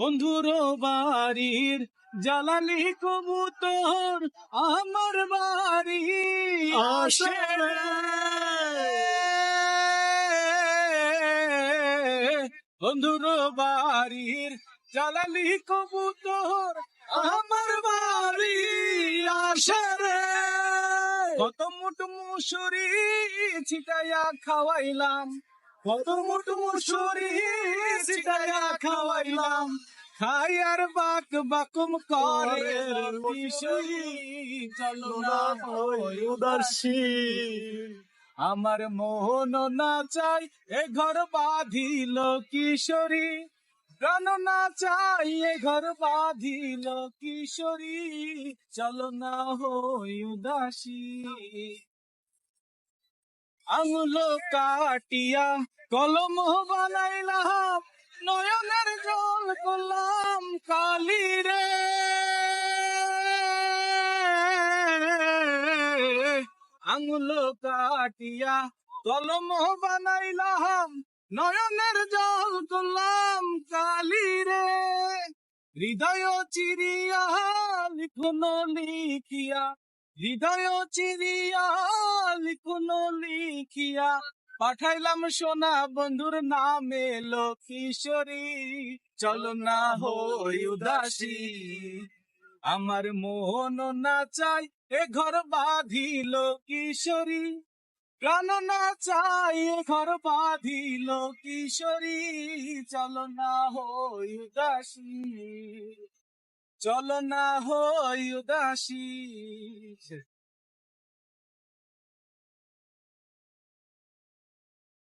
বন্ধুর বাড়ির জ্বালালি কবুতর আমার বাড়ি আসে বন্ধুর বাড়ির জ্বালালি কবুতর আমার বাড়ি আসে রে। কত মুঠ মুসুরি ছিটাইয়া খাওয়াইলাম, কত মুঠ মুসুরি ছিটাইয়া খাওয়াইলাম, খাই আর বাক বাকুম করে বিষয়ী চলো না হই উদাসী। আমার মোহন না চাই এ ঘর বাঁধিল কিশোরী, প্রাণ না চাই এ ঘর বাঁধিল কিশোরী, চলো না হই উদাসী। আঙুল কাটিয়া কলম বানাইলাম, নয়নের জল করলাম কালি রে। আঙুল কাটিয়া কলম বানাইলাম, নয়নের জল করলাম কালি রে। হৃদয় চিরিয়া লিখুন লিখিয়া, হৃদয় চিরিয়া লিখুন লিখিয়া, পাঠাইলাম সোনা বন্ধুর নামে কিশোরী, চলো না হই উদাসী। আমার মোহন না চাই এ ঘর বাঁধিল কিশোরী, প্রাণ না চাই এ ঘর বাঁধিল কিশোরী, চলো না হই উদাসী, চলো না হই উদাসী।